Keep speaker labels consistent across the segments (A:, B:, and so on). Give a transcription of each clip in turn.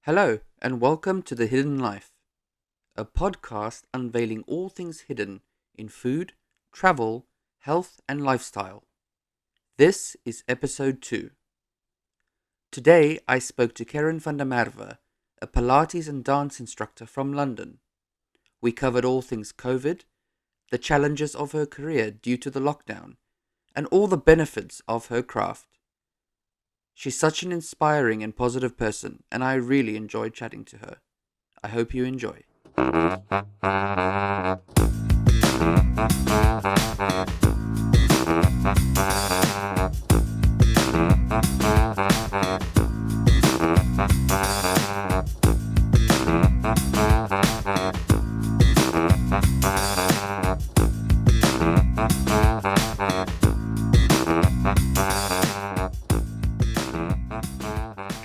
A: Hello, and welcome to The Hidden Life, a podcast unveiling all things hidden in food, travel, health, and lifestyle. This is episode 2. Today, I spoke to Kerryn van der Merwe, a Pilates and dance instructor from London. We covered all things COVID, the challenges of her career due to the lockdown, and all the benefits of her craft. She's such an inspiring and positive person, and I really enjoyed chatting to her. I hope you enjoy.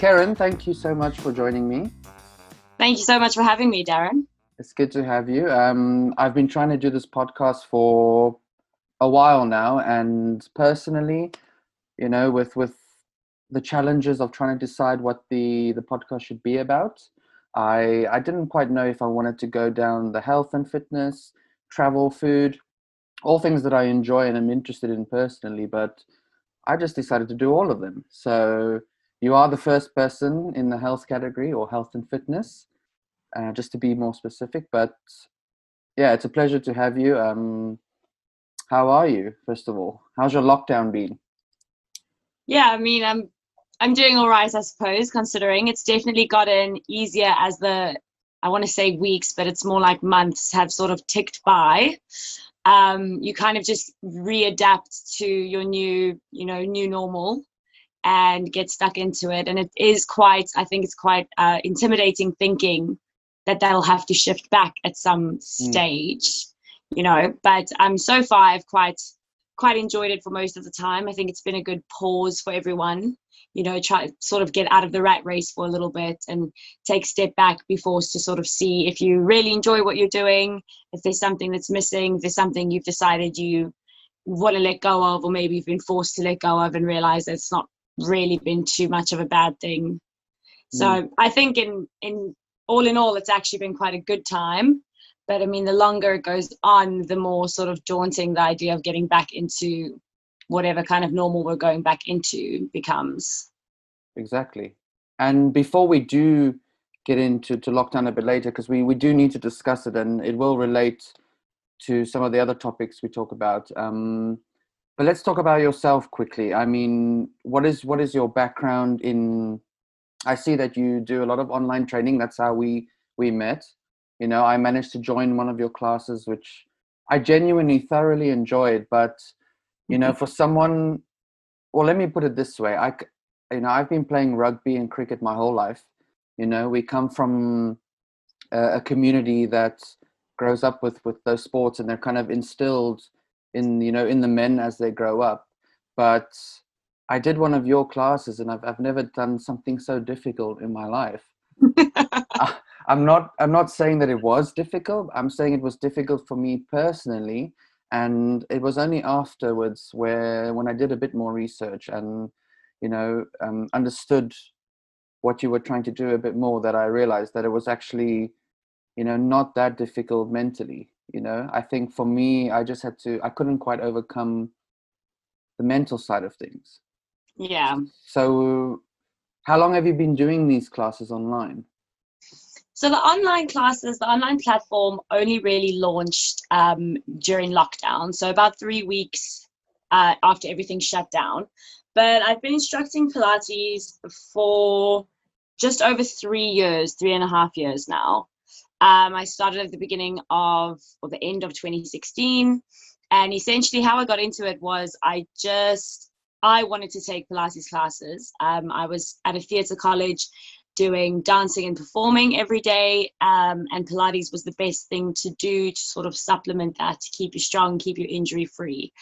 A: Kerryn, thank you so much for joining me.
B: Thank you so much for having me, Darren.
A: It's good to have you. I've been trying to do this podcast for a while now, and personally, with the challenges of trying to decide what the podcast should be about, I didn't quite know if I wanted to go down the health and fitness, travel, food, all things that I enjoy and am interested in personally, but I just decided to do all of them. So you are the first person in the health category, or health and fitness, just to be more specific. But yeah, it's a pleasure to have you. How are you, first of all? How's your lockdown been?
B: Yeah, I mean, I'm doing all right, I suppose, considering it's definitely gotten easier as I want to say weeks, but it's more like months have sort of ticked by. You kind of just readapt to your new normal and get stuck into it. And I think it's quite intimidating thinking that'll have to shift back at some stage, but so far I've quite enjoyed it for most of the time. I think it's been a good pause for everyone, try to sort of get out of the rat race for a little bit and take a step back, be forced to sort of see if you really enjoy what you're doing, if there's something that's missing, if there's something you've decided you want to let go of, or maybe you've been forced to let go of and realize that it's not really been too much of a bad thing. So I think in all, it's actually been quite a good time. But I mean, the longer it goes on, the more sort of daunting the idea of getting back into whatever kind of normal we're going back into becomes.
A: Exactly. And before we do get into lockdown a bit later, because we do need to discuss it, and it will relate to some of the other topics we talk about. But let's talk about yourself quickly. I mean, what is your background in? I see that you do a lot of online training. That's how we met. I managed to join one of your classes, which I genuinely thoroughly enjoyed. But for someone, well, let me put it this way: I've been playing rugby and cricket my whole life. We come from a community that grows up with those sports, and they're kind of instilled in in the men as they grow up. But I did one of your classes, and I've never done something so difficult in my life. I'm not saying that it was difficult. I'm saying it was difficult for me personally, and it was only afterwards when I did a bit more research and understood what you were trying to do a bit more, that I realized that it was actually not that difficult mentally. I think for me, I couldn't quite overcome the mental side of things.
B: Yeah.
A: So how long have you been doing these classes online?
B: So the online platform only really launched during lockdown. So about 3 weeks after everything shut down. But I've been instructing Pilates for just over 3.5 years now. I started at the the end of 2016. And essentially how I got into it was I wanted to take Pilates classes. I was at a theatre college doing dancing and performing every day. And Pilates was the best thing to do to sort of supplement that, to keep you strong, keep you injury free.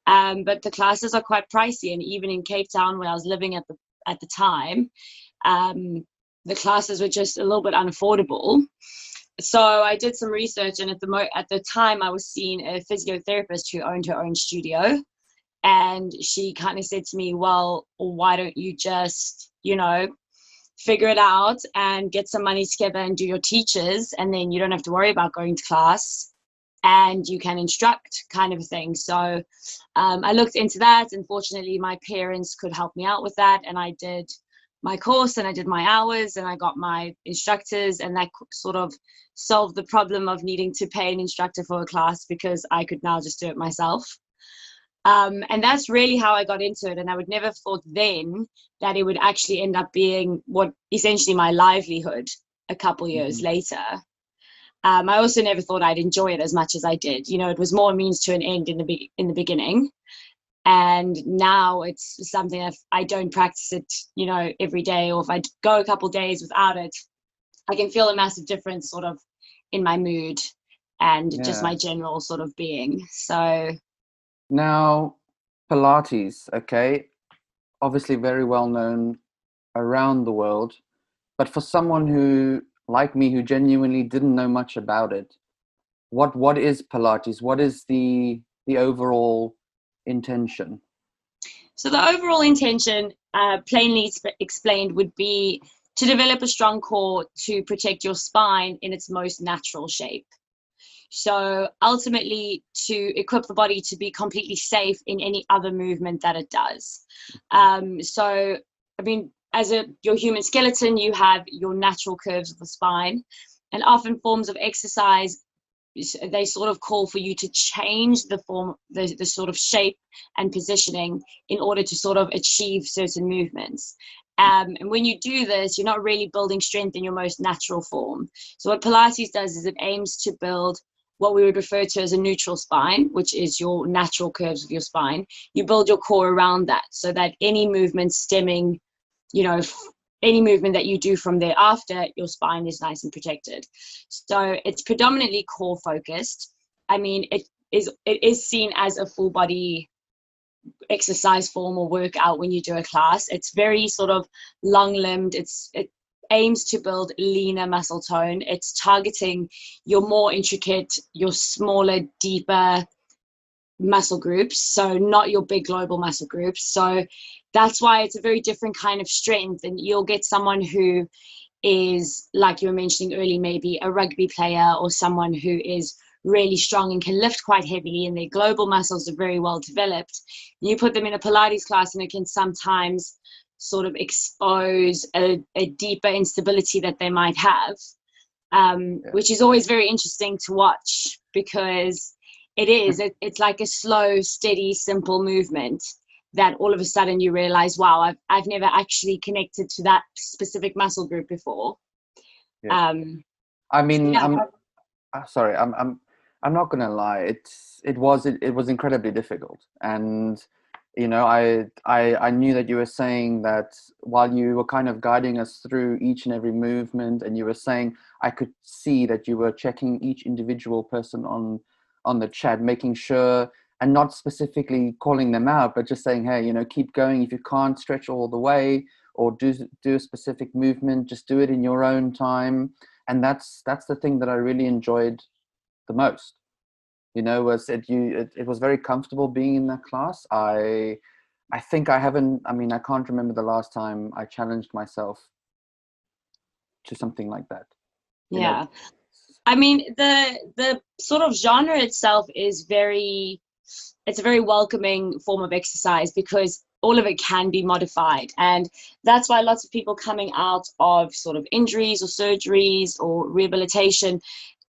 B: But the classes are quite pricey. And even in Cape Town, where I was living at the time, the classes were just a little bit unaffordable. So I did some research, and at the time I was seeing a physiotherapist who owned her own studio, and she kind of said to me, well, why don't you just figure it out and get some money together and do your teachers, and then you don't have to worry about going to class and you can instruct, kind of a thing. So I looked into that. Unfortunately, my parents could help me out with that, and I did my course and I did my hours and I got my instructors, and that sort of solved the problem of needing to pay an instructor for a class, because I could now just do it myself. And that's really how I got into it. And I would never thought then that it would actually end up being what essentially my livelihood a couple years later. I also never thought I'd enjoy it as much as I did. You know, it was more a means to an end in the beginning. And now it's something that if I don't practice it, you know, every day, or if I go a couple days without it, I can feel a massive difference sort of in my mood and just my general sort of being. So
A: now, Pilates, okay, obviously very well known around the world, but for someone who, like me, who genuinely didn't know much about it, what is Pilates? What is the overall intention?
B: So the overall intention, plainly explained, would be to develop a strong core to protect your spine in its most natural shape. So ultimately, to equip the body to be completely safe in any other movement that it does. So, I mean, as your human skeleton, you have your natural curves of the spine, and often forms of exercise, they sort of call for you to change the form, the sort of shape and positioning in order to sort of achieve certain movements. And when you do this, you're not really building strength in your most natural form. So what Pilates does is it aims to build what we would refer to as a neutral spine, which is your natural curves of your spine. You build your core around that, so that any movement stemming, you know, any movement that you do from thereafter, your spine is nice and protected. So it's predominantly core focused. I mean, it is seen as a full body exercise form or workout when you do a class. It's very sort of long limbed. It aims to build leaner muscle tone. It's targeting your more intricate, your smaller, deeper muscle groups, so not your big global muscle groups. So that's why it's a very different kind of strength, and you'll get someone who is, like you were mentioning earlier, maybe a rugby player, or someone who is really strong and can lift quite heavily and their global muscles are very well developed. You put them in a Pilates class and it can sometimes sort of expose a deeper instability that they might have, which is always very interesting to watch, because it's like a slow, steady, simple movement that all of a sudden you realize, wow, I've never actually connected to that specific muscle group before.
A: I mean, I'm sorry, I'm not gonna lie, it was incredibly difficult. And you know, I knew that you were saying that while you were kind of guiding us through each and every movement, and you were saying, I could see that you were checking each individual person on the chat, making sure, and not specifically calling them out, but just saying, hey, you know, keep going. If you can't stretch all the way or do a specific movement, just do it in your own time. And that's the thing that I really enjoyed the most. You know, was it was very comfortable being in that class. I think I can't remember the last time I challenged myself to something like that.
B: Yeah. I mean, the sort of genre itself is it's a very welcoming form of exercise, because all of it can be modified. And that's why lots of people coming out of sort of injuries or surgeries or rehabilitation,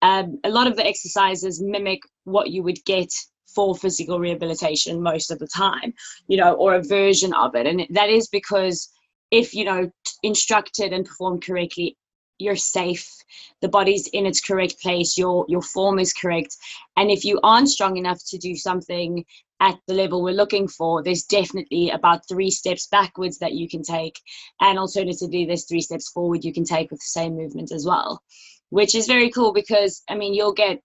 B: a lot of the exercises mimic what you would get for physical rehabilitation most of the time, you know, or a version of it. And that is because if, you know, instructed and performed correctly, you're safe, the body's in its correct place, your form is correct. And if you aren't strong enough to do something at the level we're looking for, there's definitely about 3 steps backwards that you can take, and alternatively there's 3 steps forward you can take with the same movement as well, which is very cool, because I mean, you'll get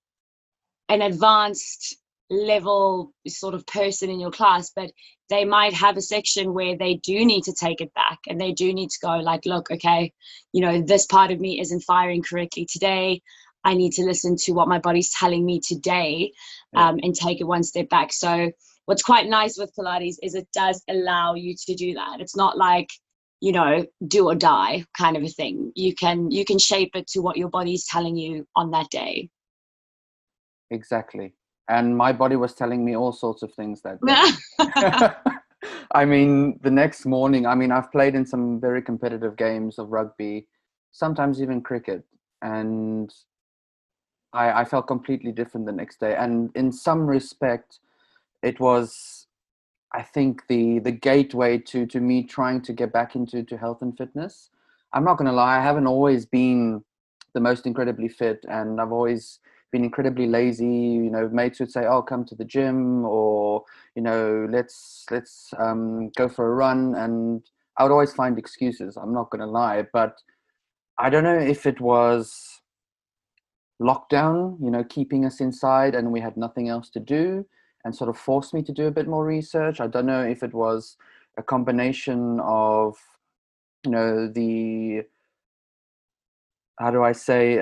B: an advanced level sort of person in your class, but they might have a section where they do need to take it back, and they do need to go like, look, okay, you know, this part of me isn't firing correctly today. I need to listen to what my body's telling me today, and take it one step back. So what's quite nice with Pilates is it does allow you to do that. It's not like you know, do or die kind of a thing. You can shape it to what your body's telling you on that day.
A: Exactly. And my body was telling me all sorts of things that day. I mean, the next morning, I mean, I've played in some very competitive games of rugby, sometimes even cricket, and I felt completely different the next day. And in some respect, it was, I think, the gateway to me trying to get back into health and fitness. I'm not going to lie, I haven't always been the most incredibly fit, and I've always been incredibly lazy. You know, mates would say, "Oh, come to the gym," or, you know, let's go for a run, and I would always find excuses. I'm not going to lie, but I don't know if it was lockdown, you know, keeping us inside and we had nothing else to do, and sort of forced me to do a bit more research. I don't know if it was a combination of, you know, the, how do I say,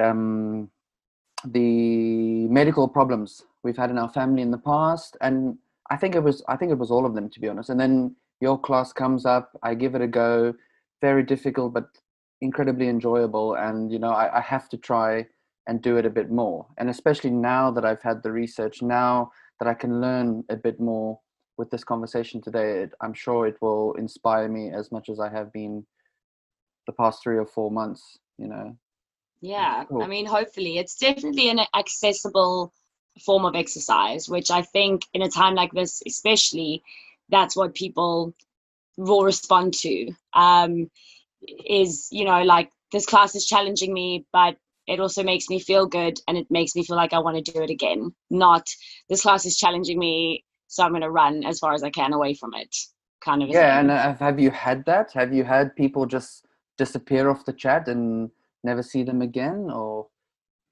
A: the medical problems we've had in our family in the past. And I think it was all of them, to be honest. And then your class comes up, I give it a go. Very difficult, but incredibly enjoyable. And, you know, I have to try and do it a bit more. And especially now that I've had the research, now that I can learn a bit more with this conversation today, I'm sure it will inspire me as much as I have been the past 3 or 4 months, you know.
B: Yeah, I
A: Cool.
B: mean, hopefully it's definitely an accessible form of exercise, which I think in a time like this, especially, that's what people will respond to. Is, you know, like, this class is challenging me, but it also makes me feel good and it makes me feel like I want to do it again. Not, this class is challenging me, so I'm going to run as far as I can away from it, kind of a
A: Yeah, and
B: thing.
A: have you had that? Have you had people just disappear off the chat and never see them again, or?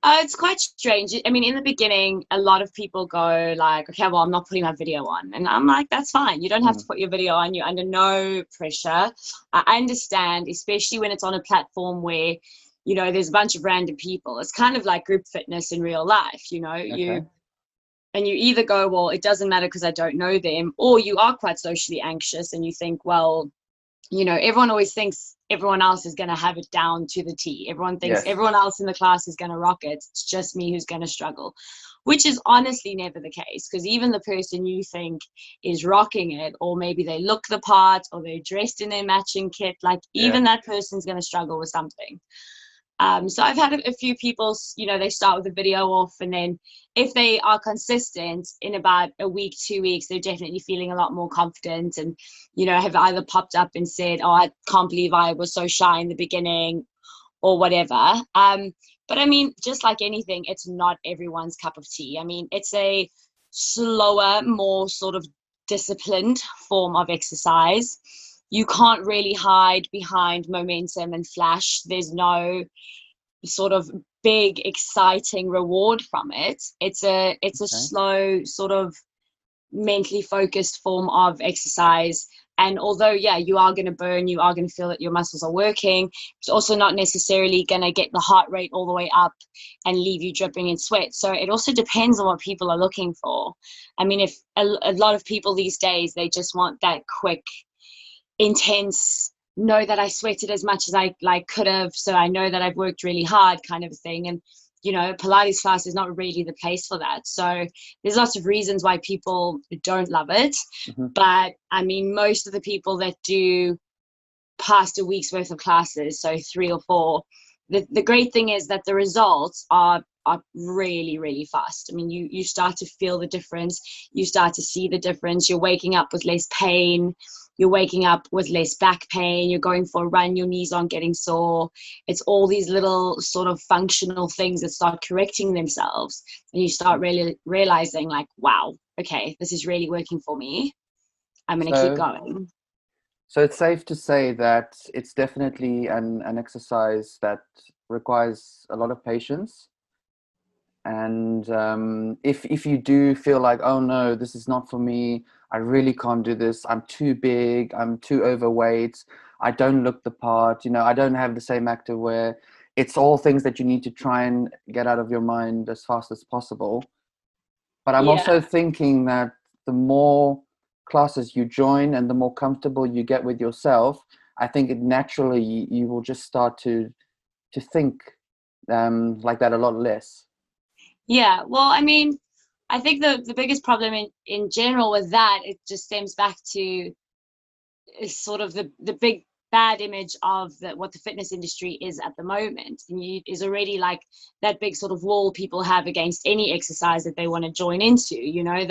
B: It's quite strange. I mean, in the beginning, a lot of people go like, okay, well, I'm not putting my video on. And I'm like, that's fine. You don't have
A: Hmm.
B: to put your video on. You're under no pressure. I understand, especially when it's on a platform where, you know, there's a bunch of random people. It's kind of like group fitness in real life, you know,
A: Okay.
B: and you either go, well, it doesn't matter because I don't know them, or you are quite socially anxious and you think, well, you know, everyone always thinks everyone else is going to have it down to the T. Everyone thinks
A: Yes.
B: everyone else in the class is going to rock it. It's just me who's going to struggle, which is honestly never the case, because even the person you think is rocking it, or maybe they look the part or they're dressed in their matching kit, like,
A: Yeah.
B: even that person's going to struggle with something. So I've had a few people, you know, they start with a video off, and then if they are consistent, in about a week, 2 weeks, they're definitely feeling a lot more confident, and, you know, have either popped up and said, oh, I can't believe I was so shy in the beginning, or whatever. But I mean, just like anything, it's not everyone's cup of tea. I mean, it's a slower, more sort of disciplined form of exercise. You can't really hide behind momentum and flash. There's no sort of big exciting reward from it. It's a
A: Okay.
B: slow, sort of mentally focused form of exercise. And although, yeah, you are going to burn, you are going to feel that your muscles are working, it's also not necessarily going to get the heart rate all the way up and leave you dripping in sweat. So it also depends on what people are looking for. I mean, if a lot of people these days, they just want that quick, intense, know that I sweated as much as I like could have, so I know that I've worked really hard kind of a thing. And, you know, Pilates class is not really the place for that. So there's lots of reasons why people don't love it.
A: Hmm.
B: But I mean, most of the people that do past a week's worth of classes, so 3 or 4, the great thing is that the results are really, really fast. I mean, you start to feel the difference, you start to see the difference. You're waking up with less pain, you're waking up with less back pain, you're going for a run, your knees aren't getting sore. It's all these little sort of functional things that start correcting themselves, and you start really realizing, like, wow, okay, this is really working for me, I'm going to keep
A: So,
B: going.
A: so it's safe to say that it's definitely an exercise that requires a lot of patience. And if you do feel like, oh no, this is not for me, I really can't do this, I'm too big, I'm too overweight, I don't look the part, you know, I don't have the same active wear, it's all things that you need to try and get out of your mind as fast as possible. But I'm
B: Yeah.
A: also thinking that the more classes you join and the more comfortable you get with yourself, I think it naturally you will just start to think like that a lot less.
B: Yeah, well, I mean, I think the biggest problem in general with that, it just stems back to is sort of the big bad image of what the fitness industry is at the moment, and is already like that big sort of wall people have against any exercise that they want to join into. You know,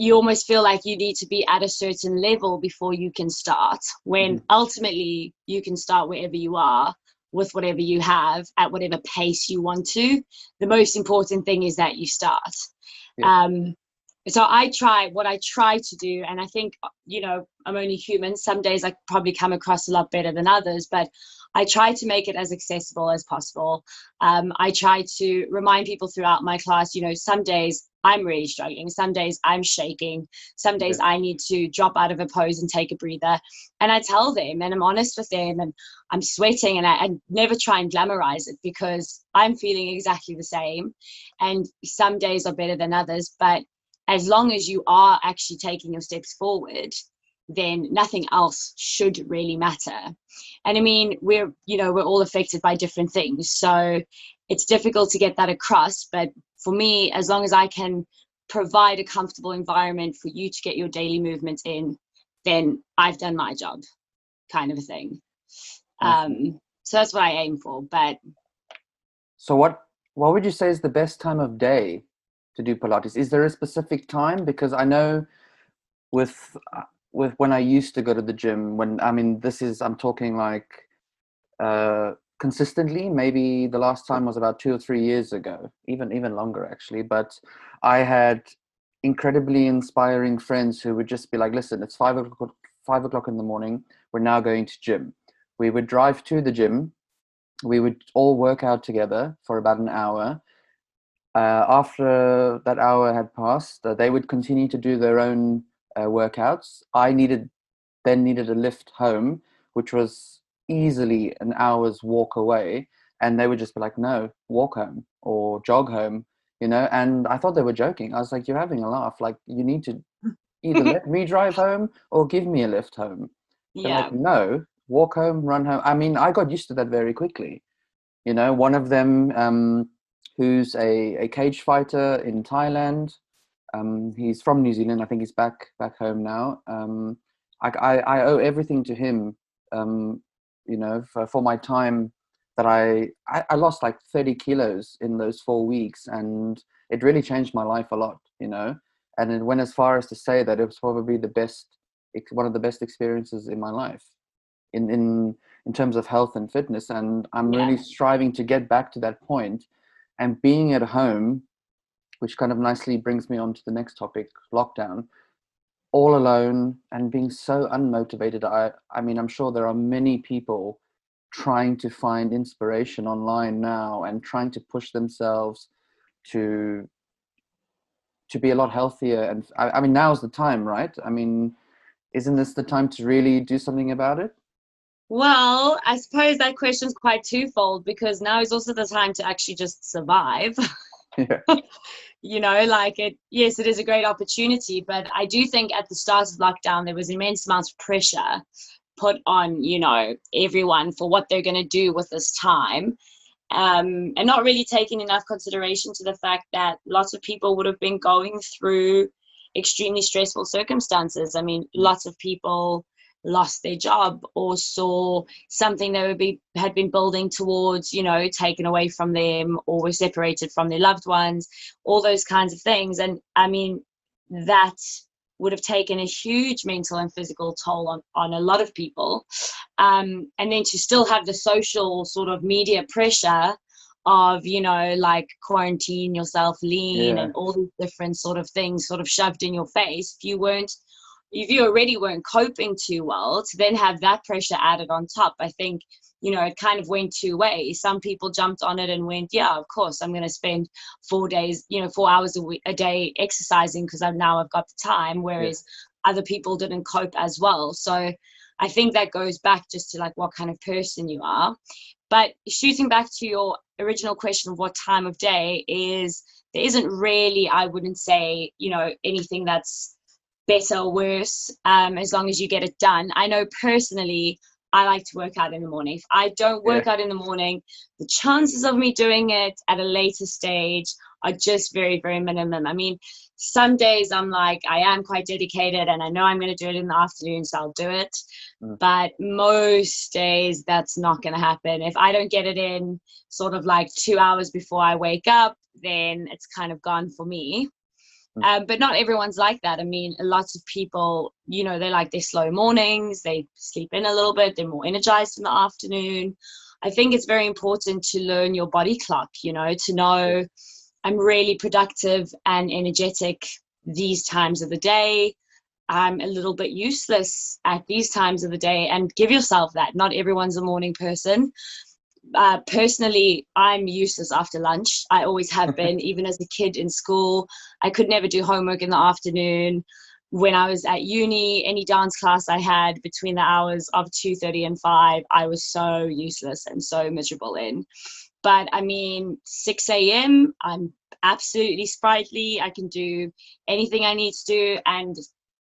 B: you almost feel like you need to be at a certain level before you can start, when ultimately you can start wherever you are with whatever you have at whatever pace you want to. The most important thing is that you start.
A: Yeah.
B: So what I try to do, and I think, you know, I'm only human. Some days I probably come across a lot better than others, but I try to make it as accessible as possible. I try to remind people throughout my class, you know, some days I'm really struggling. Some days I'm shaking. Some days I need to drop out of a pose and take a breather. And I tell them, and I'm honest with them, and I'm sweating, and I never try and glamorize it, because I'm feeling exactly the same. And some days are better than others, but as long as you are actually taking your steps forward, then nothing else should really matter. And I mean, we're all affected by different things. So it's difficult to get that across. But for me, as long as I can provide a comfortable environment for you to get your daily movement in, then I've done my job, kind of a thing. So that's what I aim for. But
A: so what would you say is the best time of day to do Pilates? Is there a specific time? Because I know with when I used to go to the gym, when I'm talking like consistently, maybe the last time was about 2 or 3 years ago, even longer actually. But I had incredibly inspiring friends who would just be like, listen, it's 5 o'clock in the morning, we're now going to gym. We would drive to the gym, we would all work out together for about an hour. After that hour had passed, they would continue to do their own workouts. I then needed a lift home, which was easily an hour's walk away, and they would just be like, no, walk home or jog home, and I thought they were joking. I was like, you're having a laugh, like you need to either let me drive home or give me a lift home. They're
B: yeah,
A: like, no, walk home, run home. I mean, I got used to that very quickly. One of them, who's a cage fighter in Thailand. He's from New Zealand. I think he's back home now. I owe everything to him. For my time that I lost like 30 kilos in those 4 weeks, and it really changed my life a lot. And it went as far as to say that it was probably one of the best experiences in my life, in terms of health and fitness. And I'm really striving to get back to that point, and being at home, which kind of nicely brings me on to the next topic, lockdown, all alone and being so unmotivated. I mean, I'm sure there are many people trying to find inspiration online now and trying to push themselves to be a lot healthier. And I mean, now's the time, right? I mean, isn't this the time to really do something about it?
B: well, I suppose that question's quite twofold, because now is also the time to actually just survive.
A: Yeah.
B: Yes, it is a great opportunity, but I do think at the start of lockdown there was immense amounts of pressure put on, everyone for what they're going to do with this time, and not really taking enough consideration to the fact that lots of people would have been going through extremely stressful circumstances. I mean, lots of people lost their job or saw something they had been building towards, taken away from them, or were separated from their loved ones, all those kinds of things. And I mean, that would have taken a huge mental and physical toll on a lot of people. And then to still have the social sort of media pressure of, like quarantine yourself, lean,
A: Yeah.
B: and all these different sort of things sort of shoved in your face. If you already weren't coping too well, to then have that pressure added on top, I think, it kind of went two ways. Some people jumped on it and went, yeah, of course, I'm going to spend 4 days, 4 hours a day exercising because I've got the time, whereas other people didn't cope as well. So I think that goes back just to like what kind of person you are. But shooting back to your original question of what time of day is, there isn't really, I wouldn't say, anything that's better or worse, as long as you get it done. I know personally, I like to work out in the morning. If I don't
A: Yeah.
B: work out in the morning, the chances of me doing it at a later stage are just very, very minimum. I mean, some days I'm like, I am quite dedicated and I know I'm going to do it in the afternoon, so I'll do it. But most days that's not going to happen. If I don't get it in sort of like 2 hours before I wake up, then it's kind of gone for me. But not everyone's like that. I mean, lots of people, you know, they like their slow mornings, they sleep in a little bit, they're more energized in the afternoon. I think it's very important to learn your body clock, you know, to know I'm really productive and energetic these times of the day. I'm a little bit useless at these times of the day, and give yourself that. Not everyone's a morning person. Personally, I'm useless after lunch. I always have been, even as a kid in school. I could never do homework in the afternoon. When I was at uni, any dance class I had between the hours of 2:30 and 5, I was so useless and so miserable in. But I mean, 6 a.m., I'm absolutely sprightly. I can do anything I need to do, and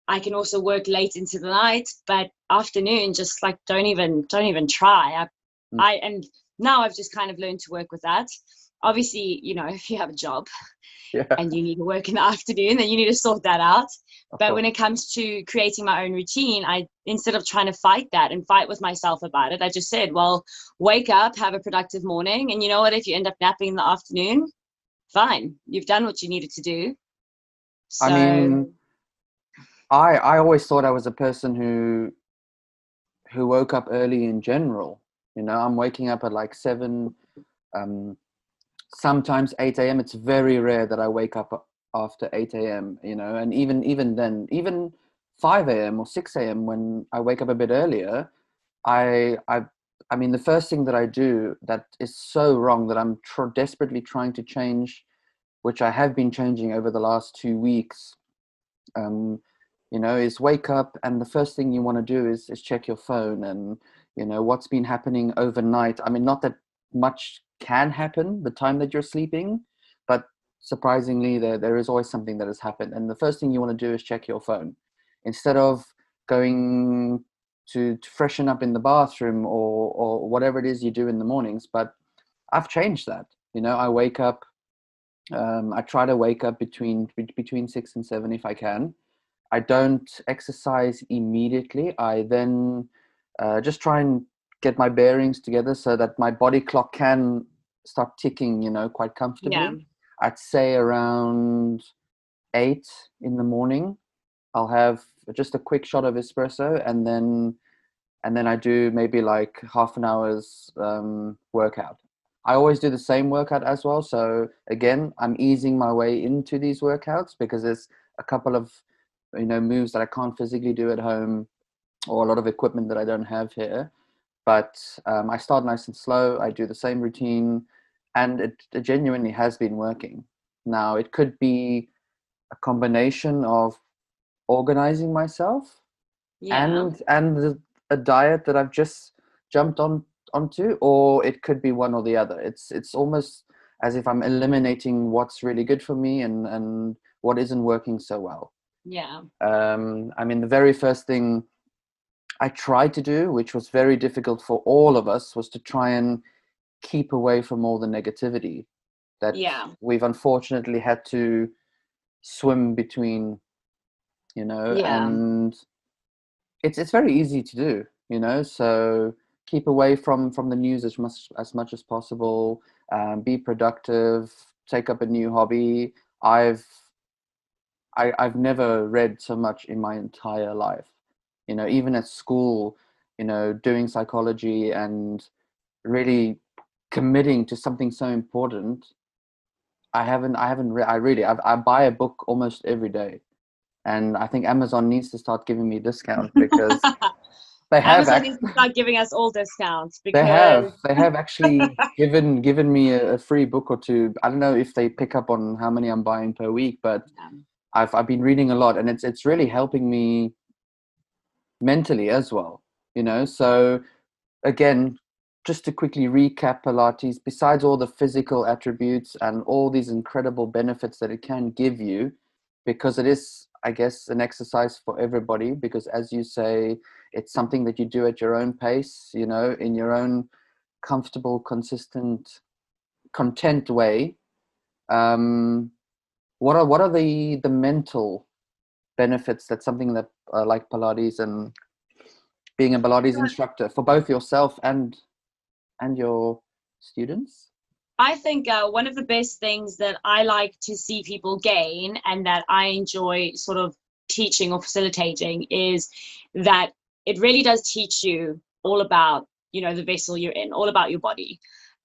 B: I can also work late into the night. But afternoon, just like don't even try. And now I've just kind of learned to work with that. Obviously, you know, if you have a job
A: Yeah.
B: and you need to work in the afternoon, then you need to sort that out.
A: Of
B: But
A: course.
B: when it comes to creating my own routine, I, instead of trying to fight that and fight with myself about it, I just said, well, wake up, have a productive morning. And you know what? If you end up napping in the afternoon, fine. You've done what you needed to do.
A: I
B: So,
A: mean, I always thought I was a person who woke up early in general. You know, I'm waking up at like 7, um, sometimes 8 a.m. It's very rare that I wake up after 8 a.m., you know, and even then, even 5 a.m. or 6 a.m. when I wake up a bit earlier, I I I mean, the first thing that I do that is so wrong that I'm desperately trying to change, which I have been changing over the last 2 weeks, um, you know, is wake up and the first thing you want to do is check your phone and, you know, what's been happening overnight. I mean, not that much can happen the time that you're sleeping, but surprisingly, there is always something that has happened. And the first thing you want to do is check your phone instead of going to freshen up in the bathroom or whatever it is you do in the mornings. But I've changed that. You know, I wake up. I try to wake up between 6 and 7 if I can. I don't exercise immediately. I then just try and get my bearings together so that my body clock can start ticking, you know, quite
B: yeah.
A: comfortably. I'd say around 8 in the morning, I'll have just a quick shot of espresso, and then I do maybe like half an hour's workout. I always do the same workout as well. So again, I'm easing my way into these workouts because there's a couple of, you know, moves that I can't physically do at home or a lot of equipment that I don't have here. But I start nice and slow. I do the same routine, and it genuinely has been working. Now it could be a combination of organizing myself
B: Yeah.
A: and a diet that I've just jumped onto, or it could be one or the other. It's almost as if I'm eliminating what's really good for me and what isn't working so well.
B: Yeah.
A: I mean, the very first thing I tried to do, which was very difficult for all of us, was to try and keep away from all the negativity that
B: Yeah.
A: we've unfortunately had to swim between, you know,
B: Yeah.
A: and it's very easy to do, you know. So keep away from the news as much as possible. Be productive. Take up a new hobby. I've never read so much in my entire life. You know, even at school, you know, doing psychology and really committing to something so important. I buy a book almost every day, and I think Amazon needs to start giving me discount because they have
B: Amazon needs
A: actually
B: to start giving us all discounts
A: they
B: because
A: have they have actually given me a free book or two. I don't know if they pick up on how many I'm buying per week, but I've been reading a lot, and it's really helping me mentally as well, you know. So again, just to quickly recap Pilates, besides all the physical attributes and all these incredible benefits that it can give you, because it is, I guess, an exercise for everybody, because as you say, it's something that you do at your own pace, you know, in your own comfortable, consistent, content way. What are the mental benefits that something that like Pilates and being a Pilates instructor for both yourself and your students?
B: I think one of the best things that I like to see people gain, and that I enjoy sort of teaching or facilitating, is that it really does teach you all about, you know, the vessel you're in, all about your body.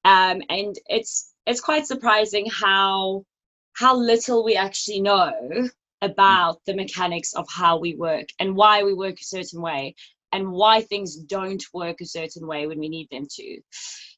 B: And it's quite surprising how little we actually know about the mechanics of how we work and why we work a certain way and why things don't work a certain way when we need them to.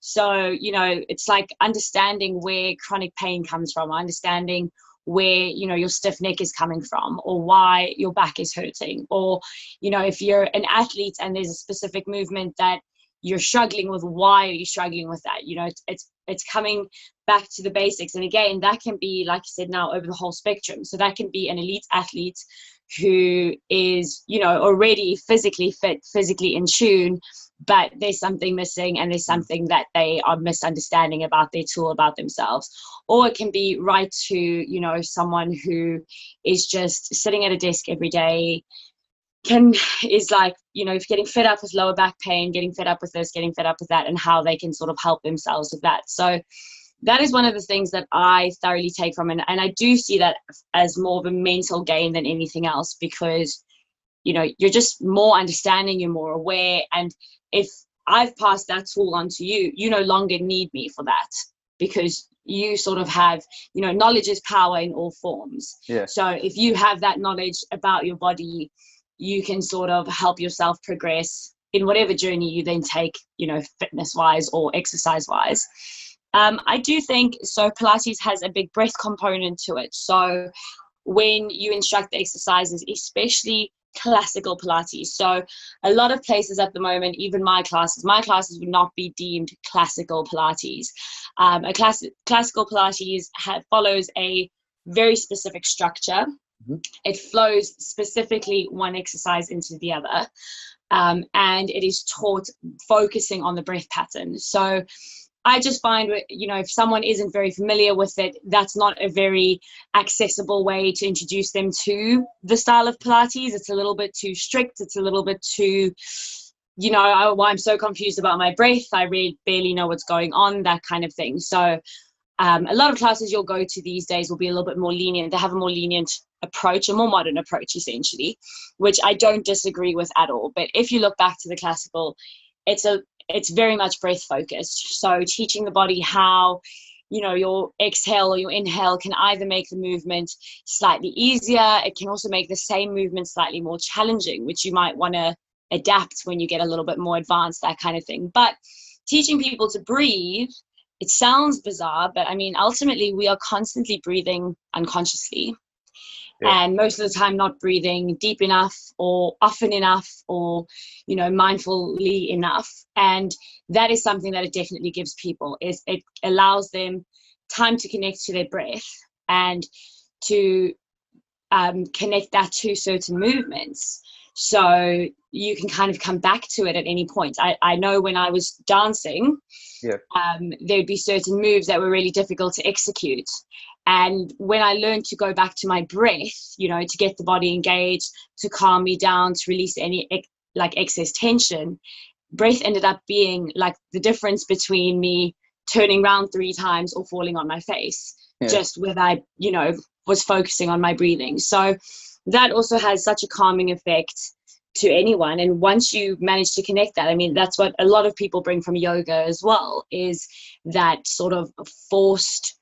B: So, you know, it's like understanding where chronic pain comes from, understanding where, you know, your stiff neck is coming from, or why your back is hurting, or, you know, if you're an athlete and there's a specific movement that you're struggling with, why are you struggling with that? You know, it's coming back to the basics. And again, that can be, like I said, now over the whole spectrum. So that can be an elite athlete who is, you know, already physically fit, physically in tune, but there's something missing and there's something that they are misunderstanding about their tool, about themselves. Or it can be right to, you know, someone who is just sitting at a desk every day, is like, you know, getting fed up with lower back pain, getting fed up with this, getting fed up with that, and how they can sort of help themselves with that. So that is one of the things that I thoroughly take from it. And I do see that as more of a mental gain than anything else, because, you know, you're just more understanding, you're more aware. And if I've passed that tool on to you, you no longer need me for that, because you sort of have, you know, knowledge is power in all forms.
A: Yeah.
B: So if you have that knowledge about your body, you can sort of help yourself progress in whatever journey you then take, you know, fitness wise or exercise wise. I do think so. Pilates has a big breath component to it. So when you instruct the exercises, especially classical Pilates. So a lot of places at the moment, even my classes would not be deemed classical Pilates. Classical Pilates follows a very specific structure. Mm-hmm. It flows specifically one exercise into the other. And it is taught focusing on the breath pattern. So I just find, you know, if someone isn't very familiar with it, that's not a very accessible way to introduce them to the style of Pilates. It's a little bit too strict. It's a little bit too, you know, I'm so confused about my breath. I really barely know what's going on, that kind of thing. So a lot of classes you'll go to these days will be a little bit more lenient. They have a more lenient approach, a more modern approach, essentially, which I don't disagree with at all. But if you look back to the classical, it's very much breath focused. So teaching the body how, you know, your exhale or your inhale can either make the movement slightly easier. It can also make the same movement slightly more challenging, which you might want to adapt when you get a little bit more advanced, that kind of thing. But teaching people to breathe, it sounds bizarre, but I mean, ultimately we are constantly breathing unconsciously. Yeah. And most of the time not breathing deep enough or often enough or, you know, mindfully enough. And that is something that it definitely gives people, is it allows them time to connect to their breath and to connect that to certain movements. So you can kind of come back to it at any point. I know when I was dancing, there'd be certain moves that were really difficult to execute. And when I learned to go back to my breath, you know, to get the body engaged, to calm me down, to release any like excess tension, breath ended up being like the difference between me turning around 3 times or falling on my face, just when I, you know, was focusing on my breathing. So that also has such a calming effect to anyone. And once you manage to connect that, I mean, that's what a lot of people bring from yoga as well, is that sort of forced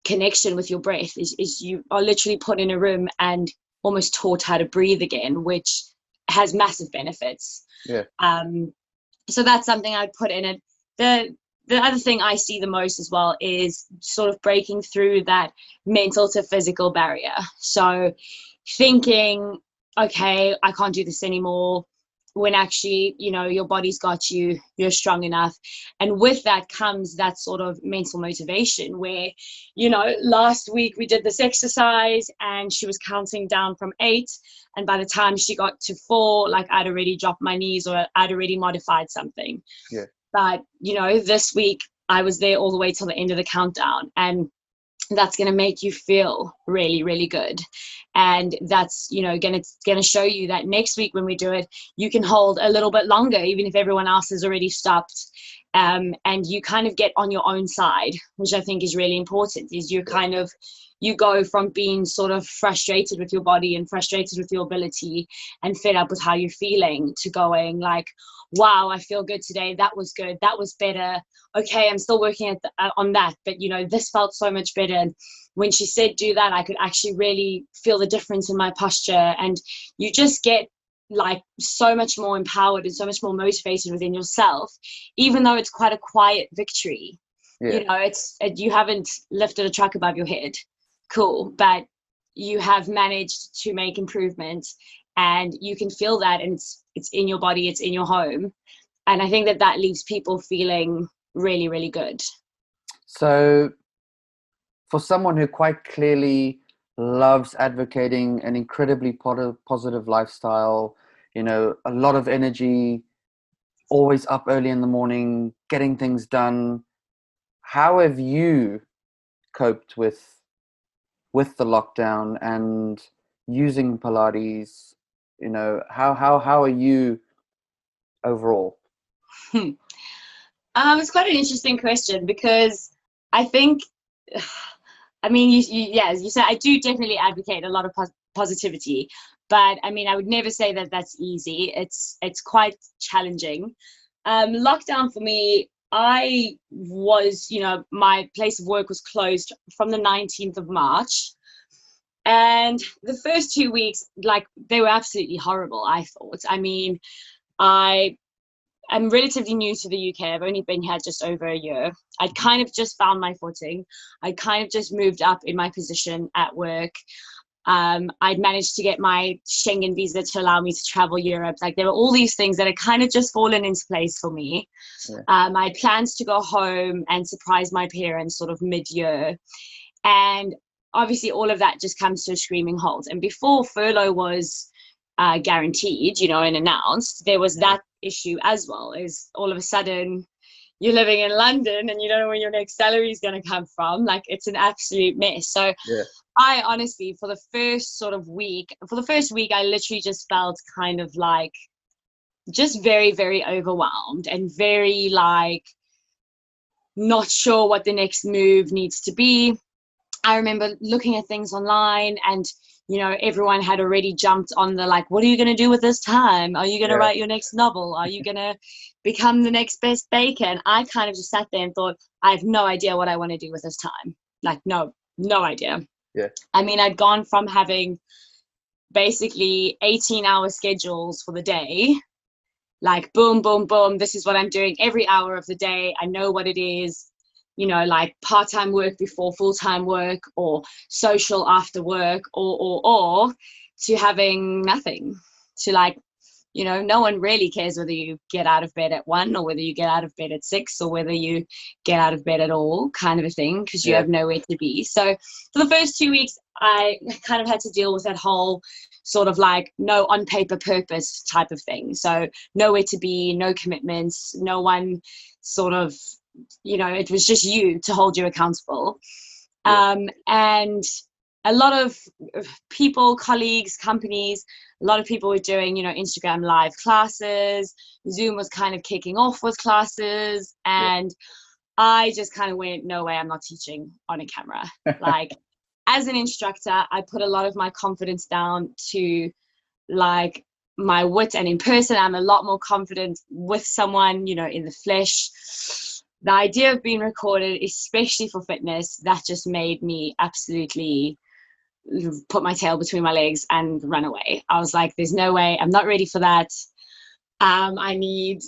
B: connection with your breath, is you are literally put in a room and almost taught how to breathe again, which has massive benefits. So that's something I'd put in it. The other thing I see the most as well is sort of breaking through that mental to physical barrier. So thinking, okay, I can't do this anymore. when actually, you know, your body's got you, you're strong enough. And with that comes that sort of mental motivation where, you know, last week we did this exercise and she was counting down from 8. And by the time she got to 4, like I'd already dropped my knees or I'd already modified something.
A: Yeah.
B: But, you know, this week I was there all the way till the end of the countdown. And that's going to make you feel really, really good. And that's, you know, going to show you that next week when we do it, you can hold a little bit longer, even if everyone else has already stopped. And you kind of get on your own side, which I think is really important, is you kind of, you go from being sort of frustrated with your body and frustrated with your ability and fed up with how you're feeling to going like, wow, I feel good today. That was good. That was better. Okay, I'm still working on that. But, you know, this felt so much better. And when she said do that, I could actually really feel the difference in my posture. And you just get like so much more empowered and so much more motivated within yourself, even though it's quite a quiet victory.
A: Yeah.
B: You know, you haven't lifted a truck above your head. Cool. But you have managed to make improvements. And you can feel that, and it's in your body, it's in your home. And I think that leaves people feeling really, really good.
A: So for someone who quite clearly loves advocating an incredibly positive lifestyle, you know, a lot of energy, always up early in the morning, getting things done, how have you coped with the lockdown and using Pilates? You know, how are you overall?
B: It's quite an interesting question because I think, I mean, yeah, as you said, I do definitely advocate a lot of positivity, but I mean, I would never say that that's easy. It's quite challenging. Lockdown for me, I was, you know, my place of work was closed from the 19th of March. And the first 2 weeks, like, they were absolutely horrible, I thought. I mean, I'm relatively new to the UK. I've only been here just over a year. I'd kind of just found my footing. I'd kind of just moved up in my position at work. I'd managed to get my Schengen visa to allow me to travel Europe. Like, there were all these things that had kind of just fallen into place for me.
A: Yeah.
B: I had plans to go home and surprise my parents sort of mid-year. And obviously all of that just comes to a screaming halt. And before furlough was guaranteed, you know, and announced, there was that issue as well. Is all of a sudden you're living in London and you don't know where your next salary is going to come from. Like, it's an absolute mess. So
A: Yeah.
B: I honestly, for the first week, I literally just felt kind of like just very, very overwhelmed and very like not sure what the next move needs to be. I remember looking at things online and, you know, everyone had already jumped on the like, what are you going to do with this time? Are you going to write your next novel? Are you going to become the next best baker? And I kind of just sat there and thought, I have no idea what I want to do with this time. Like, no idea.
A: Yeah.
B: I mean, I'd gone from having basically 18-hour schedules for the day, like boom, boom, boom. This is what I'm doing every hour of the day. I know what it is. You know, like part-time work before full-time work, or social after work, or to having nothing, to like, you know, no one really cares whether you get out of bed at 1 or whether you get out of bed at 6 or whether you get out of bed at all, kind of a thing, because you have nowhere to be. So for the first 2 weeks, I kind of had to deal with that whole sort of like no on paper purpose type of thing. So nowhere to be, no commitments, no one sort of, you know, it was just you to hold you accountable. And a lot of people, colleagues, companies, a lot of people were doing, you know, Instagram live classes. Zoom was kind of kicking off with classes. And I just kind of went, no way, I'm not teaching on a camera. Like, as an instructor, I put a lot of my confidence down to like my wit, and in person, I'm a lot more confident with someone, you know, in the flesh. The idea of being recorded, especially for fitness, that just made me absolutely put my tail between my legs and run away. I was like, there's no way, I'm not ready for that. I need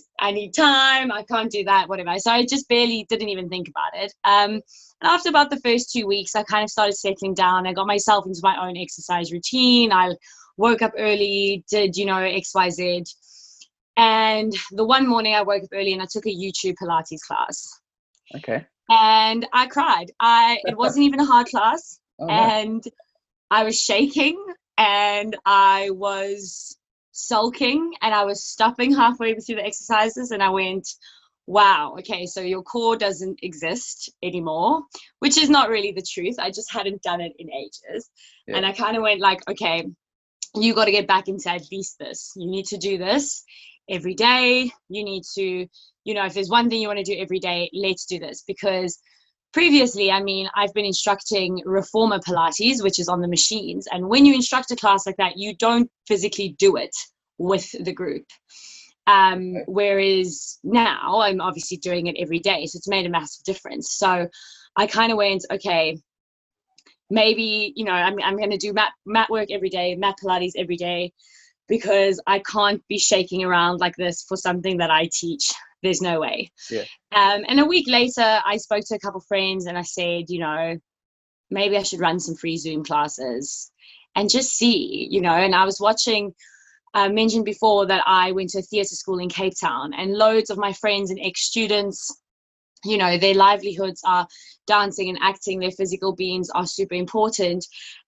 B: time. I can't do that, whatever. So I just barely didn't even think about it. And after about the first 2 weeks, I kind of started settling down. I got myself into my own exercise routine. I woke up early, did, you know, XYZ. And the one morning I woke up early and I took a YouTube Pilates class.
A: Okay.
B: And I cried. It wasn't even a hard class.
A: Oh, no.
B: And I was shaking and I was sulking and I was stopping halfway through the exercises, and I went, wow, okay, so your core doesn't exist anymore, which is not really the truth. I just hadn't done it in ages.
A: Yeah.
B: And I kind of went like, okay, you got to get back into at least this. You need to do this every day. You need to, if there's one thing you want to do every day, let's do this. Because previously, I mean, I've been instructing reformer Pilates, which is on the machines. And when you instruct a class like that, you don't physically do it with the group. Whereas now I'm obviously doing it every day. So it's made a massive difference. So I kind of went, okay, maybe, I'm going to do mat work every day, mat Pilates every day, because I can't be shaking around like this for something that I teach. There's no way.
A: Yeah.
B: And a week later, I spoke to a couple of friends and I said, maybe I should run some free Zoom classes and just see, and I was watching, mentioned before that I went to a theatre school in Cape Town, and loads of my friends and ex-students, their livelihoods are dancing and acting, their physical beings are super important.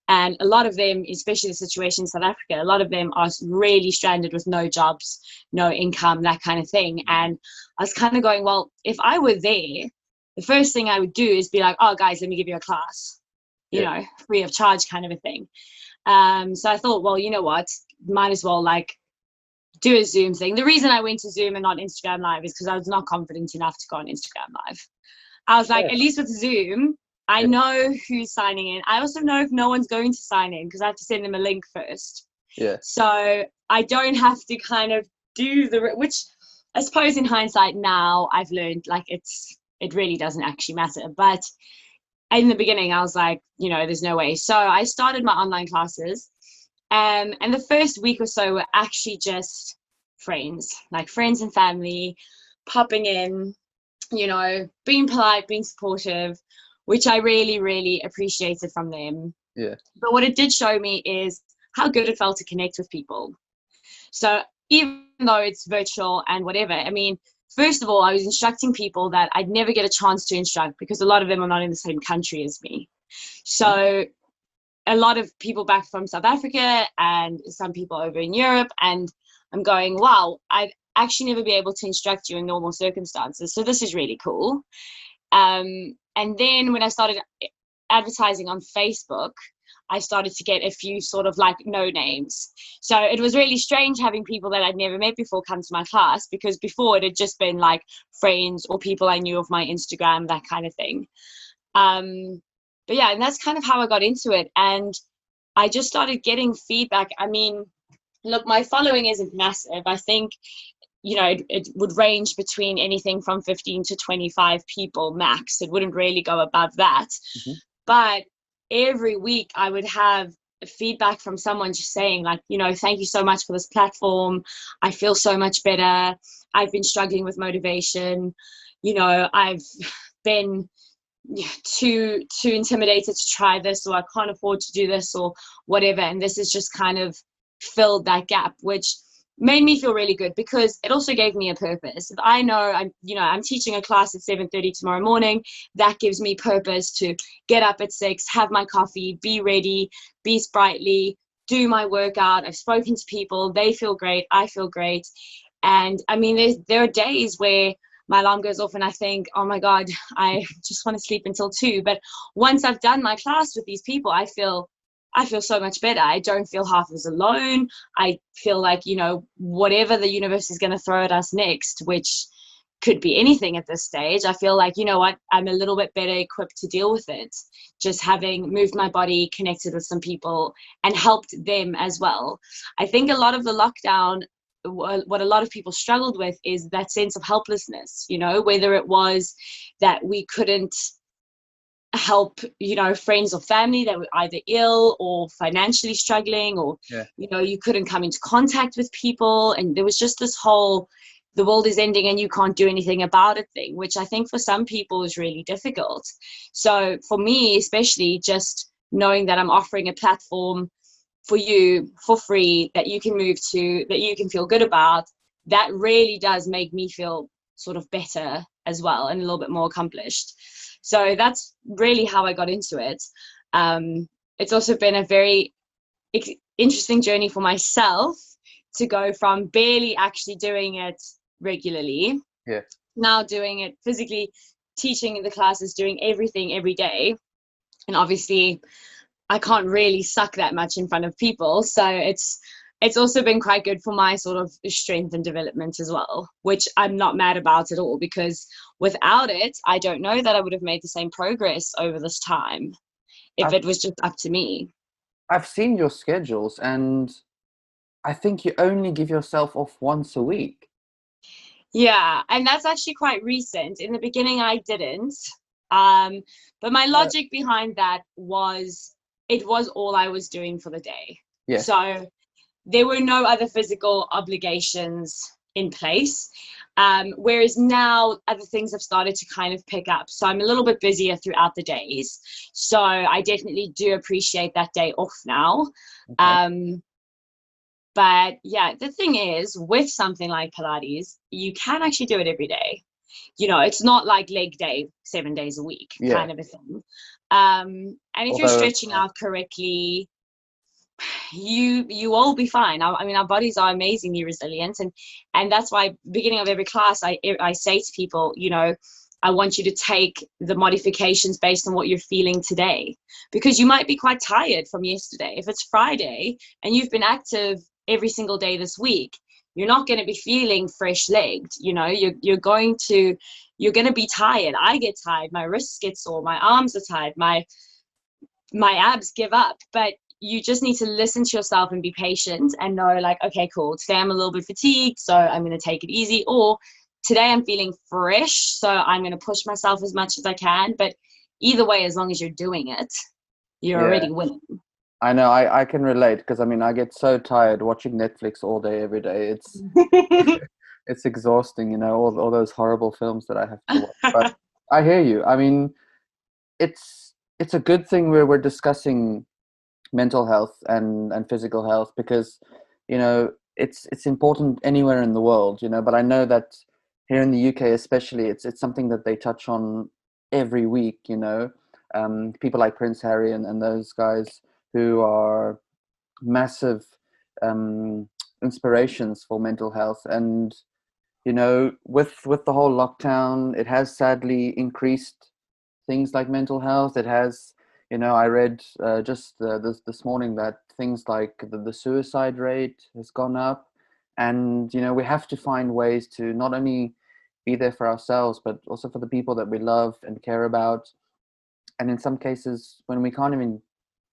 B: And a lot of them, especially the situation in South Africa, a lot of them are really stranded with no jobs, no income, that kind of thing. And I was kind of going, well, if I were there, the first thing I would do is be like, oh, guys, let me give you a class, free of charge kind of a thing. So I thought, well, you know what, might as well do a Zoom thing. The reason I went to Zoom and not Instagram Live is because I was not confident enough to go on Instagram Live. I was like, at least with Zoom, I know who's signing in. I also know if no one's going to sign in because I have to send them a link first.
A: Yeah.
B: So I don't have to kind of do which I suppose in hindsight now I've learned it really doesn't actually matter. But in the beginning I was like, there's no way. So I started my online classes. And the first week or so were actually just friends and family popping in, being polite, being supportive, which I really, really appreciated from them.
A: Yeah.
B: But what it did show me is how good it felt to connect with people. So even though it's virtual and whatever, I mean, first of all, I was instructing people that I'd never get a chance to instruct because a lot of them are not in the same country as me. So a lot of people back from South Africa and some people over in Europe, and I'm going, wow, I'd actually never be able to instruct you in normal circumstances. So this is really cool. And then when I started advertising on Facebook, I started to get a few sort of no names. So it was really strange having people that I'd never met before come to my class, because before it had just been friends or people I knew of my Instagram, that kind of thing. But yeah, and that's kind of how I got into it. And I just started getting feedback. I mean, look, my following isn't massive. I think, it would range between anything from 15 to 25 people max. It wouldn't really go above that. Mm-hmm. But every week I would have feedback from someone just saying thank you so much for this platform. I feel so much better. I've been struggling with motivation. I've been too intimidated to try this, or I can't afford to do this or whatever. And this has just kind of filled that gap, which made me feel really good, because it also gave me a purpose. If I know I'm teaching a class at 7:30 tomorrow morning, that gives me purpose to get up at 6, have my coffee, be ready, be sprightly, do my workout. I've spoken to people, they feel great, I feel great. And I mean, there are days where my alarm goes off and I think, oh my God, I just want to sleep until 2. But once I've done my class with these people, I feel so much better. I don't feel half as alone. I feel like, whatever the universe is going to throw at us next, which could be anything at this stage, I feel like, what, I'm a little bit better equipped to deal with it. Just having moved my body, connected with some people and helped them as well. I think a lot of the lockdown, what a lot of people struggled with is that sense of helplessness, whether it was that we couldn't help friends or family that were either ill or financially struggling, or you couldn't come into contact with people, and there was just this whole the world is ending and you can't do anything about it thing, which I think for some people is really difficult. So for me especially, just knowing that I'm offering a platform for you for free that you can move to, that you can feel good about, that really does make me feel sort of better as well, and a little bit more accomplished. So that's really how I got into it. It's also been a very interesting journey for myself to go from barely actually doing it regularly, now doing it physically, teaching in the classes, doing everything every day. And obviously I can't really suck that much in front of people, so it's also been quite good for my sort of strength and development as well, which I'm not mad about at all, because without it, I don't know that I would have made the same progress over this time if it was just up to me.
A: I've seen your schedules, and I think you only give yourself off once a week.
B: Yeah, and that's actually quite recent. In the beginning, I didn't. But my logic behind that was it was all I was doing for the day.
A: Yes.
B: So there were no other physical obligations in place. Whereas now other things have started to kind of pick up. So I'm a little bit busier throughout the days. So I definitely do appreciate that day off now. Okay. But yeah, the thing is, with something like Pilates, you can actually do it every day. You know, it's not like leg day 7 days a week kind of a thing. And if you're stretching out correctly, you will be fine. I mean, our bodies are amazingly resilient, and that's why beginning of every class I say to people, you know, I want you to take the modifications based on what you're feeling today, because you might be quite tired from yesterday. If it's Friday and you've been active every single day this week, you're not going to be feeling fresh legged. You know, you're going to be tired. I get tired, my wrists get sore, my arms are tired, my abs give up. But you just need to listen to yourself and be patient and know, like, okay, cool, today I'm a little bit fatigued, so I'm going to take it easy, or today I'm feeling fresh, so I'm going to push myself as much as I can. But either way, as long as you're doing it, you're already winning.
A: I know, I can relate, because I mean, I get so tired watching Netflix all day, every day. It's it's exhausting, you know, all those horrible films that I have to watch. But I hear you. I mean, it's a good thing we're discussing mental health and physical health, because, you know, it's important anywhere in the world, you know, but I know that here in the UK especially, it's something that they touch on every week, you know. People like Prince Harry and those guys who are massive inspirations for mental health. And, you know, with the whole lockdown, it has sadly increased things like mental health. It has, you know, I read just this morning that things like the suicide rate has gone up. And, you know, we have to find ways to not only be there for ourselves, but also for the people that we love and care about. And in some cases, when we can't even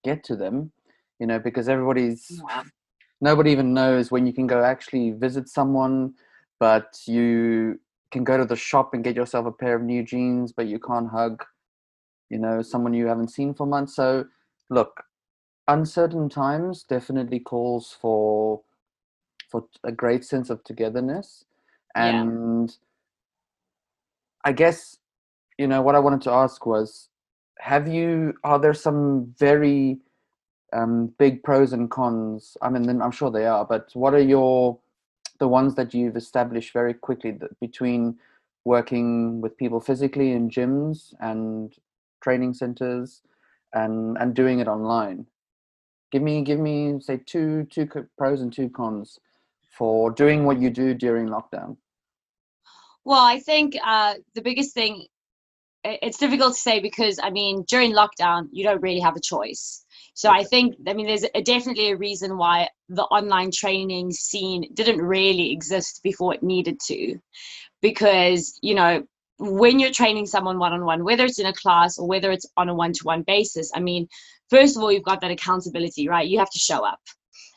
A: get to them, you know, because nobody even knows when you can go actually visit someone, but you can go to the shop and get yourself a pair of new jeans, but you can't hug, you know, someone you haven't seen for months. So look, uncertain times definitely calls for a great sense of togetherness. And I guess, you know, what I wanted to ask was, are there some very big pros and cons? I mean, I'm sure they are, but what are the ones that you've established very quickly, that between working with people physically in gyms and training centers and doing it online? Give me say two pros and two cons for doing what you do during lockdown.
B: Well, I think the biggest thing, it's difficult to say, because I mean, during lockdown you don't really have a choice. So I think, I mean, there's definitely a reason why the online training scene didn't really exist before it needed to. Because, you know, when you're training someone one-on-one, whether it's in a class or whether it's on a one-to-one basis, I mean, first of all, you've got that accountability, right? You have to show up.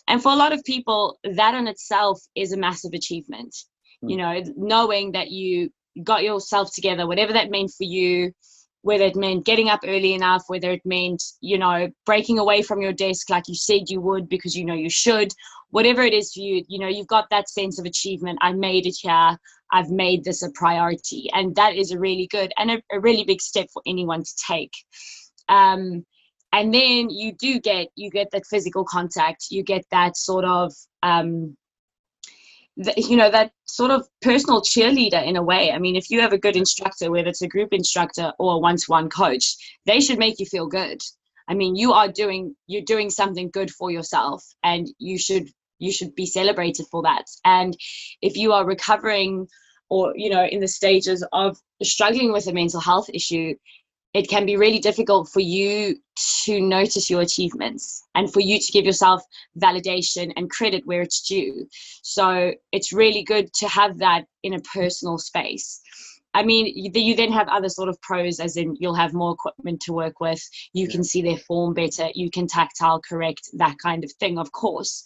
B: And for a lot of people, that in itself is a massive achievement. You know, knowing that you got yourself together, whatever that meant for you, whether it meant getting up early enough, whether it meant, you know, breaking away from your desk like you said you would because you know you should, whatever it is for you, you know, you've got that sense of achievement. I made it here. I've made this a priority. And that is a really good and a really big step for anyone to take. And then you get that physical contact. You get that sort of that sort of personal cheerleader in a way. I mean, if you have a good instructor, whether it's a group instructor or a one-to-one coach, they should make you feel good. I mean, you're doing something good for yourself, and you should be celebrated for that. And if you are recovering, or in the stages of struggling with a mental health issue, it can be really difficult for you to notice your achievements and for you to give yourself validation and credit where it's due. So it's really good to have that in a personal space. I mean, you then have other sort of pros, as in you'll have more equipment to work with. You can see their form better. You can tactile correct, that kind of thing, of course.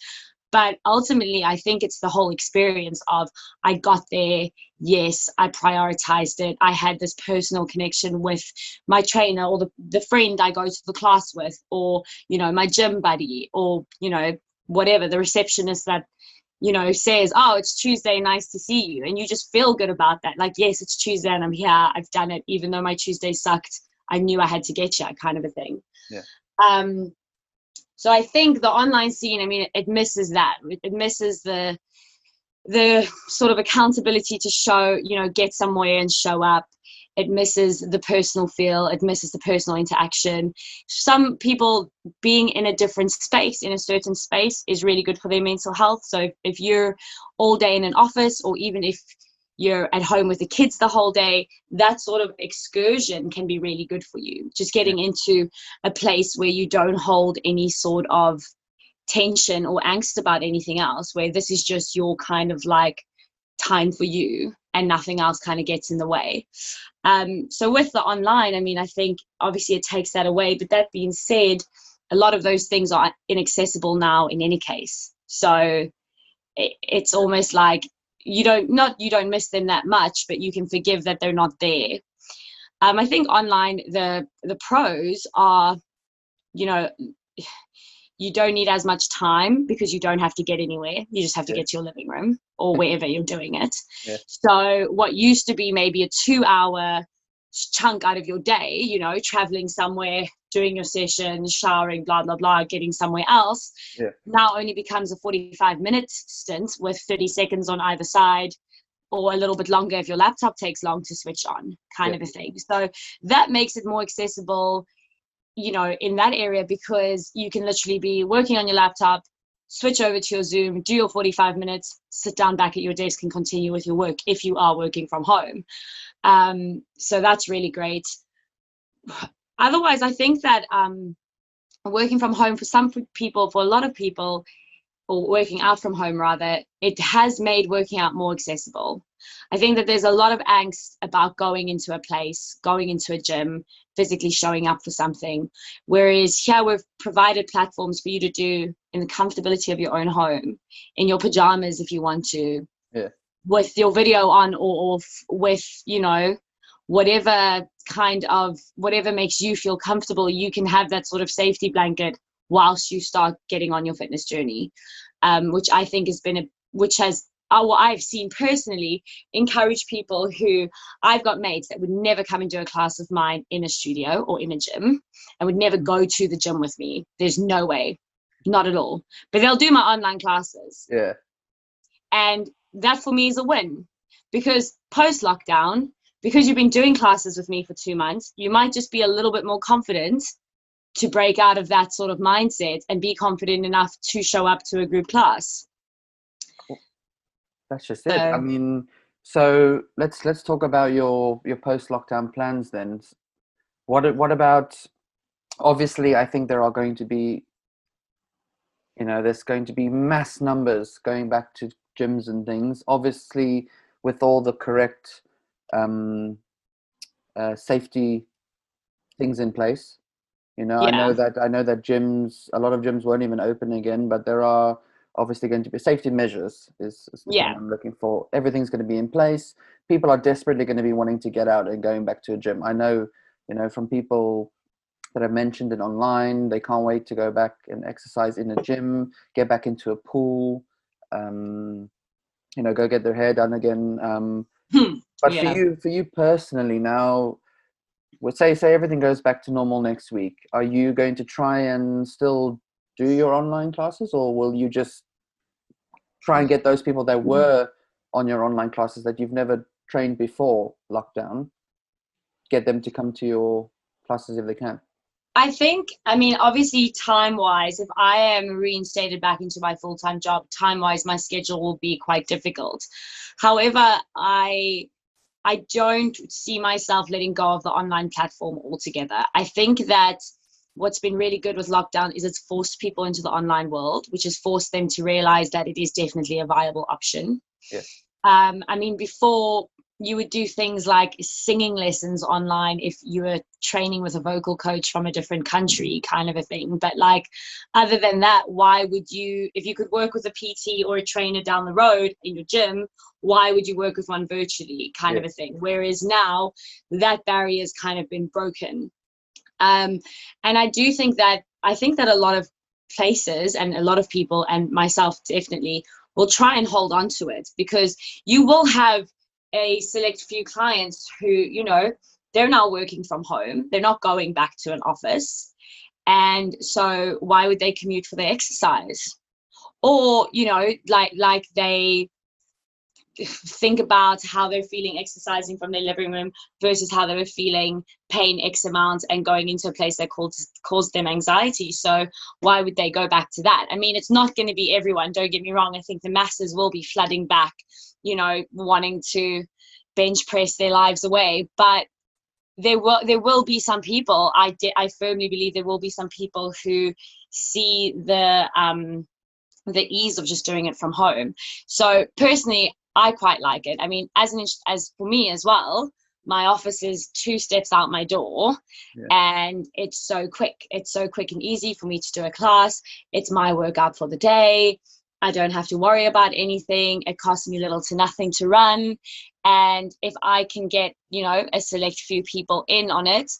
B: But ultimately, I think it's the whole experience of, I got there, yes, I prioritized it. I had this personal connection with my trainer, or the friend I go to the class with, or, my gym buddy, or, whatever, the receptionist that, says, oh, it's Tuesday, nice to see you. And you just feel good about that. Like, yes, it's Tuesday and I'm here. I've done it. Even though my Tuesday sucked, I knew I had to get you, kind of a thing.
A: Yeah.
B: So I think the online scene, I mean, it misses that. It misses the sort of accountability to show, get somewhere and show up. It misses the personal feel. It misses the personal interaction. Some people being in a different space, in a certain space, is really good for their mental health. So if you're all day in an office, or even if you're at home with the kids the whole day, that sort of excursion can be really good for you. Just getting into a place where you don't hold any sort of tension or angst about anything else, where this is just your kind of like time for you and nothing else kind of gets in the way. So with the online, I mean, I think obviously it takes that away, but that being said, a lot of those things are inaccessible now in any case. So it's almost like you don't miss them that much, but you can forgive that they're not there. I think online, the pros are, you don't need as much time because you don't have to get anywhere. You just have to get to your living room or wherever you're doing it. Yeah. So what used to be maybe a 2-hour chunk out of your day, traveling somewhere, doing your session, showering, blah, blah, blah, getting somewhere else, now only becomes a 45-minute stint with 30 seconds on either side, or a little bit longer if your laptop takes long to switch on, kind of a thing. So that makes it more accessible, in that area, because you can literally be working on your laptop, switch over to your Zoom, do your 45 minutes, sit down back at your desk and continue with your work if you are working from home. So that's really great. Otherwise, I think that working from home for some people, for a lot of people, or working out from home rather, it has made working out more accessible. I think that there's a lot of angst about going into a place, going into a gym, physically showing up for something. Whereas here we've provided platforms for you to do in the comfortability of your own home, in your pajamas if you want to, with your video on, or with, whatever makes you feel comfortable. You can have that sort of safety blanket whilst you start getting on your fitness journey, which I think has what I've seen personally encourage people who, I've got mates that would never come and do a class of mine in a studio or in a gym, and would never go to the gym with me. There's no way, not at all. But they'll do my online classes. Yeah. And that for me is a win, because post-lockdown, because you've been doing classes with me for 2 months, you might just be a little bit more confident to break out of that sort of mindset and be confident enough to show up to a group class.
A: That's just it. I mean, so let's talk about your post-lockdown plans then. What about, obviously, I think there are going to be, there's going to be mass numbers going back to gyms and things, obviously with all the correct safety things in place. I know that gyms, a lot of gyms won't even open again, but there are obviously going to be safety measures is the thing I'm looking for. Everything's going to be in place. People are desperately going to be wanting to get out and going back to a gym. I know, from people that have mentioned it online, they can't wait to go back and exercise in a gym, get back into a pool, go get their hair done again. But for you personally now, say everything goes back to normal next week, are you going to try and still do your online classes, or will you just try and get those people that were on your online classes that you've never trained before lockdown, get them to come to your classes if they can?
B: I think, I mean, obviously, time wise, if I am reinstated back into my full time job, time wise, my schedule will be quite difficult. However, I don't see myself letting go of the online platform altogether. I think that what's been really good with lockdown is it's forced people into the online world, which has forced them to realize that it is definitely a viable option.
A: Yes.
B: I mean, before you would do things like singing lessons online if you were training with a vocal coach from a different country, kind of a thing. But like, other than that, why would you, if you could work with a PT or a trainer down the road in your gym, why would you work with one virtually, kind of a thing? Whereas now that barrier has kind of been broken. And I think that a lot of places and a lot of people, and myself definitely, will try and hold on to it, because you will have a select few clients who, you know, they're now working from home, they're not going back to an office, and so why would they commute for their exercise? Or, you know, like they think about how they're feeling exercising from their living room versus how they were feeling paying X amount and going into a place that caused them anxiety. So why would they go back to that? I mean, it's not going to be everyone, don't get me wrong. I think the masses will be flooding back, you know, wanting to bench press their lives away. But there will be some people, I firmly believe there will be some people who see the ease of just doing it from home. So personally, I quite like it. I mean, as for me as well, my office is 2 steps out my door, and it's so quick. It's so quick and easy for me to do a class. It's my workout for the day. I don't have to worry about anything. It costs me little to nothing to run. And if I can get, you know, a select few people in on it,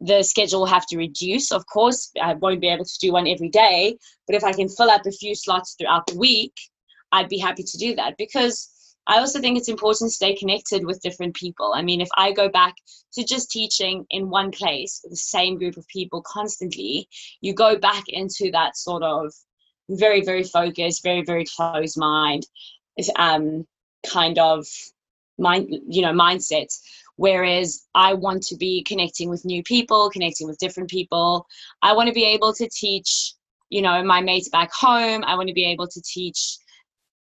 B: the schedule will have to reduce. Of course, I won't be able to do one every day, but if I can fill up a few slots throughout the week, I'd be happy to do that, because I also think it's important to stay connected with different people. I mean, if I go back to just teaching in one place with the same group of people constantly, you go back into that sort of very, very focused, very, very closed mind, kind of mindset. Whereas I want to be connecting with new people, connecting with different people. I want to be able to teach, you know, my mates back home. I want to be able to teach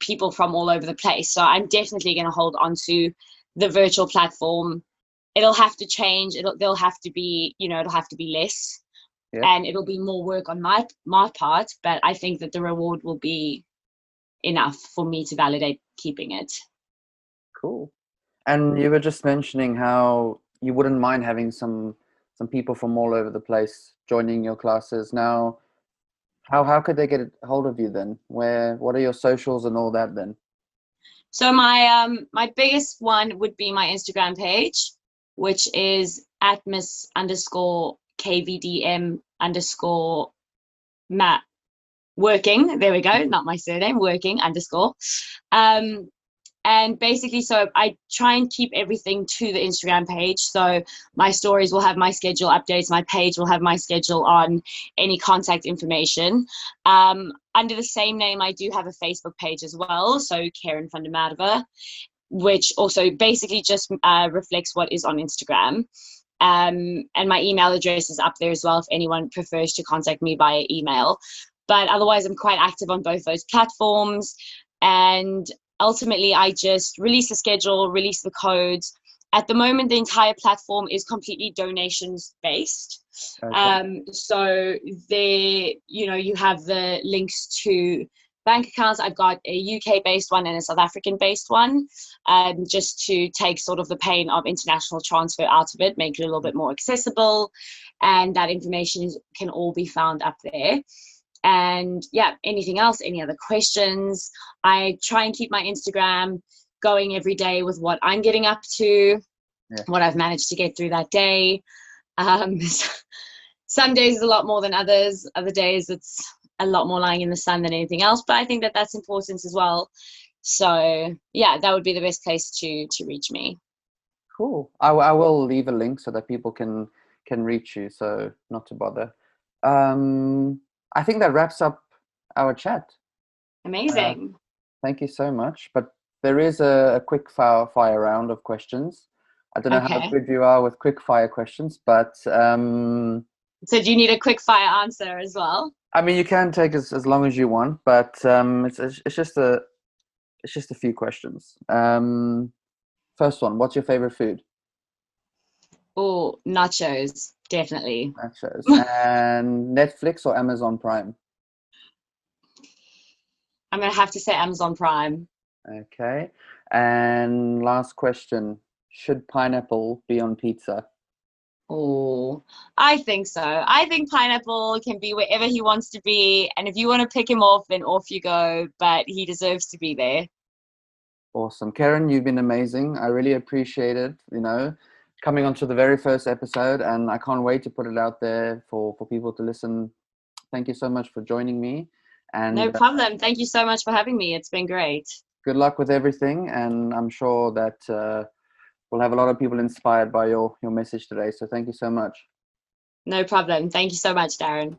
B: people from all over the place. So I'm definitely going to hold on to the virtual platform. It'll have to change. There'll have to be, you know, it'll have to be less, and it'll be more work on my part. But I think that the reward will be enough for me to validate keeping it.
A: Cool. And you were just mentioning how you wouldn't mind having some people from all over the place joining your classes. Now, how could they get a hold of you then? What are your socials and all that then?
B: So my biggest one would be my Instagram page, which is @miss_KVDM_ working. There we go. Not my surname, working _ and basically, so I try and keep everything to the Instagram page. So my stories will have my schedule updates. My page will have my schedule on any contact information. Under the same name, I do have a Facebook page as well. So Kerryn van der Merwe, which also basically just reflects what is on Instagram. And my email address is up there as well if anyone prefers to contact me via email. But otherwise, I'm quite active on both those platforms. And ultimately, I just release the schedule, release the codes. At the moment, the entire platform is completely donations based. Okay. So there, you know, you have the links to bank accounts. I've got a UK based one and a South African based one, just to take sort of the pain of international transfer out of it, make it a little bit more accessible. And that information can all be found up there. And yeah, anything else, any other questions? I try and keep my Instagram going every day with what I'm getting up to, what I've managed to get through that day. Some days is a lot more than others. Other days it's a lot more lying in the sun than anything else. But I think that that's important as well. So yeah, that would be the best place to reach me.
A: Cool. I will leave a link so that people can reach you. So not to bother. I think that wraps up our chat.
B: Amazing.
A: Thank you so much. But there is a quick fire round of questions. I don't know how
B: Okay.
A: good you are with quick fire questions, but
B: So do you need a quick fire answer as well?
A: I mean, you can take as long as you want, but it's just a few questions. First one, what's your favorite food?
B: Oh, nachos, definitely.
A: Nachos. And Netflix or Amazon Prime?
B: I'm gonna have to say Amazon Prime.
A: Okay. And last question, should pineapple be on pizza?
B: Oh, I think so. I think pineapple can be wherever he wants to be, and if you want to pick him off, then off you go. But he deserves to be there.
A: Awesome. Kerryn, you've been amazing. I really appreciate it, coming onto the very first episode, and I can't wait to put it out there for people to listen. Thank you so much for joining me,
B: No
A: and
B: problem. Thank you so much for having me. It's been great.
A: good luck with everything. And I'm sure that we'll have a lot of people inspired by your message today. So thank you so much.
B: No problem. Thank you so much, Darren.